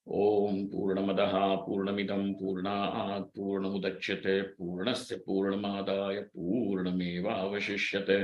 ओम पूर्णमदः पूर्णमिदं पूर्णात् पूर्णमुदच्यते पूर्णस्य पूर्णमादाय पूर्णमेवावशिष्यते।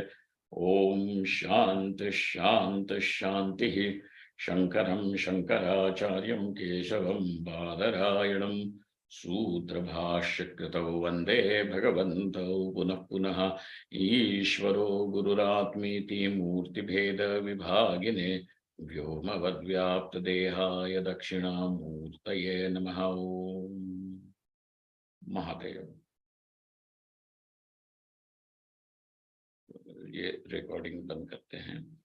ओम शांति शांति शांति। शंकरं शंकराचार्यं केशवं बादरायणं सूत्रभाष्यकृतौ वन्दे भगवन्तौ पुनः पुनः। ईश्वरो गुरुरात्मेति मूर्तिभेद विभागिने व्योमवद्व्याप्तदेहाय दक्षिणामूर्तये नमः। ओम महादेव। ये रिकॉर्डिंग बंद करते हैं।